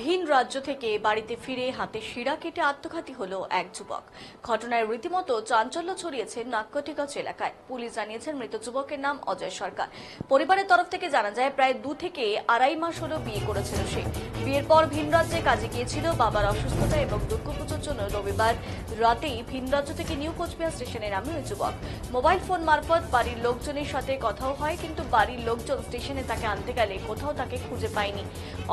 ভিন রাজ্য থেকে বাড়িতে ফিরে হাতে শিরা কেটে আত্মঘাতী হলো এক যুবক। ঘটনায় রীতিমতো চাঞ্চল্য ছড়িয়েছে নাক্কটিগঞ্জ এলাকায়। পুলিশ জানিয়েছেন মৃত যুবকের নাম অজয় সরকার। পরিবারের তরফ থেকে জানা যায় প্রায় 2 থেকে আড়াই মাস হলো বিয়ে করেছিল সে। বিয়ের পর ভিন রাজ্যে কাজে গিয়েছিল। বাবার অসুস্থতা এবং দুর্গাপুজোর জন্য রবিবার রাতেই ভিন রাজ্য থেকে নিউ কোচবিহার স্টেশনে নামে ওই যুবক। মোবাইল ফোন মারফত বাড়ির লোকজনের সাথে কথাও হয়, কিন্তু বাড়ির লোকজন স্টেশনে তাকে আনতে গেলে কোথাও তাকে খুঁজে পায়নি।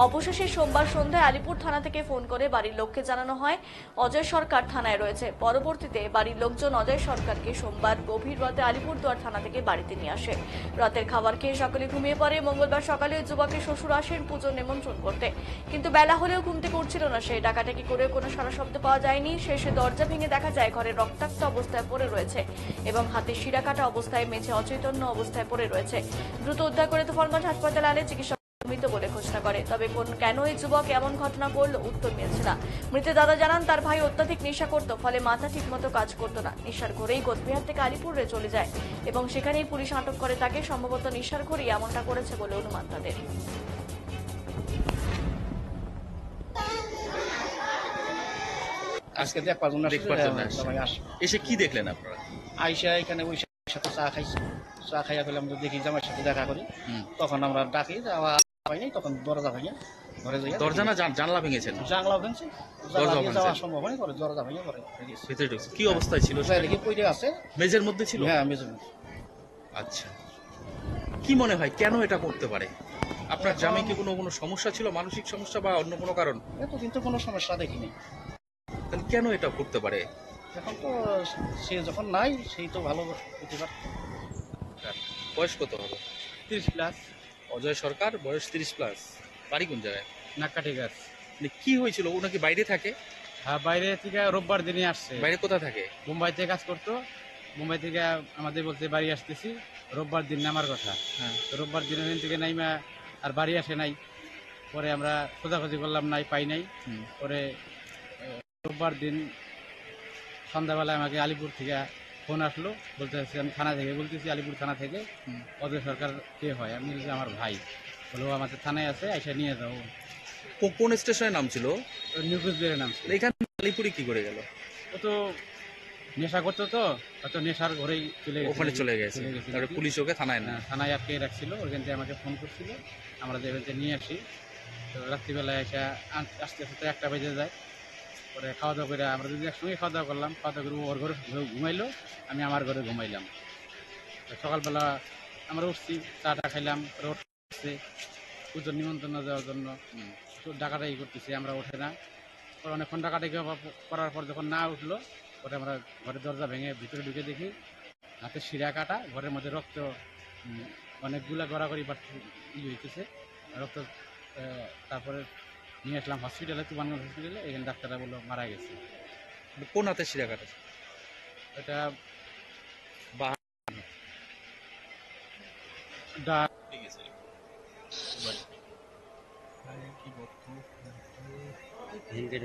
অবশেষে সোমবার সন্ধ্যায় আলিপুর থানা থেকে ফোন করে বাড়ির লোককে জানানো হয় অজয় সরকার থানায় রয়েছে। পরবর্তীতে বাড়ির লোকজন অজয় সরকারকে সোমবার গভীর রাতে আলিপুরদুয়ার থানা থেকে বাড়িতে নিয়ে আসে। রাতের খাবার খেয়ে সকলে ঘুমিয়ে পড়ে। মঙ্গলবার সকালে যুবকের শ্বশুর আসেন পুজোর নিমন্ত্রণ করতে, কিন্তু বেলা হলেও ঘুম থেকে উঠছিল না সে। ডাকাডাকি করে কোনো সারা শব্দ পাওয়া যায়নি। শেষে দরজা ভেঙে দেখা যায় ঘরে রক্তাক্ত অবস্থায় পড়ে রয়েছে এবং হাতে শিরা কাটা অবস্থায় মেঝে অচৈতন্য অবস্থায় পড়ে রয়েছে। দ্রুত উদ্ধার করে তুফানগঞ্জ হাসপাতালে আনে চিকিৎসা মৃত বলে ঘোষণা করে। তবে কেন এই যুবক এমন ঘটনা করলো উত্তর মিলছে না। মৃতের দাদা জানান তার ভাই অত্যাধিক নেশা করত, ফলে মাথা ঠিকমতো কাজ করতো না। নেশার ঘরেই কোচবিহার থেকে আলিপুরে চলে যায় এবং সেখানেই পুলিশ আটক করে তাকে। সম্ভবত নেশার ঘরেই এমনটা করেছে বলে অনুমান তাদের। আজকে দেখবার জন্য এসে কি দেখলেন আপনারা? আইসা এখানে ওই সাথে চা খাইছি। চা খাইয়া ফেলে আমরা দেখি জামাইয়ের সাথে দেখা করি। তখন আমরা ডাকি যাওয়া পাই নাই, তখন দরজা ভাঙিয়া ঘরে যাই। দরজা না জানলা ভেঙেছেন? জানলা ভেঙেছে, যাওয়া সম্ভব হয়নি, করে দরজা ভেঙে করে ভিতরে ঢুকছে। কি অবস্থায় ছিল? দেখি পইরে আছে, মেঝের মধ্যে ছিল। হ্যাঁ মেঝের মধ্যে। আচ্ছা, কি মনে হয় কেন এটা করতে পারে? আপনার জামাই কি কোনো সমস্যা ছিল, মানসিক সমস্যা বা অন্য কোনো কারণ? এত কিন্তু কোনো সমস্যা দেখিনি। তাহলে কেন এটা করতে পারে? এখন তো সে যখন নাই সেই তো ভালো হতে পারে। বয়স কত হবে? 30+। অজয় সরকার, বয়স 30+। বাড়ি কোন জায়গায়? নাক্কাটিগঞ্জ। মানে কি হয়েছিল? ও নাকি বাইরে থাকে? হ্যাঁ, বাইরে থেকে রোববার দিনে আসছে। বাইরে কোথা থাকে? মুম্বাইতে কাজ করতো। মুম্বাই থেকে আমাদের বলতে বাড়ি আসতেছি, রোববার দিন নামার কথা। হ্যাঁ। তো রোববার দিন থেকে নাইমা আর বাড়ি আসে নাই। পরে আমরা খোঁজাখুঁজি করলাম, নাই পাই নাই। পরে রোববার দিন সন্ধ্যাবেলায় আমাকে আলিপুর থেকে ফোন আসলো, বলতেছি আমি থানা থেকে বলতেছি, আলিপুর থানা থেকে অজয় সরকার কে হয়? আমি বলছি আমার ভাই। বলো আমাদের থানায় আছে, আইসা নিয়ে যাও। কোন স্টেশনে নাম ছিল? নিউ কোচবিহারের নাম ছিল। এখানে আলিপুরে কি করে গেল? ও তো নেশা করতো, তো হয়তো নেশার ঘরেই ওখানে চলে গেছে। তারপরে পুলিশ ওকে থানায় না, থানায় আটকে রাখছিল। ওখান থেকে আমাকে ফোন করছিল, আমরা যে এখান নিয়ে আসি। তো রাত্রিবেলায় এসে আস্তে আস্তে 1টা বেজে যায়। পরে খাওয়া দাওয়া করে আমরা যদি একসঙ্গে খাওয়া দাওয়া করলাম, খাওয়া দাওয়া করে ওর ঘরে ঘুমাইলো, আমি আমার ঘরে ঘুমাইলাম। সকালবেলা আমরা উঠছি, চাটা খাইলাম, উঠছে পুজোর নিমন্ত্রণ যাওয়ার জন্য। ডাকাটাই করতেছি, আমরা ওঠে না। পরে অনেকক্ষণ ডাকাটাই করার পর যখন না উঠলো, পরে আমরা ঘরের দরজা ভেঙে ভিতরে ঢুকে দেখি হাতে শিরা কাটা, ঘরের মধ্যে রক্ত অনেকগুলা গড়াগড়ি হইতেছে রক্ত। তারপরে নিয়ে আসলাম হসপিটালে, তুফানগঞ্জ হসপিটালে। এখানে ডাক্তাররা বললো মারা গেছে। কোন হাতে শিরা কাটা? এটা বা হিন্দি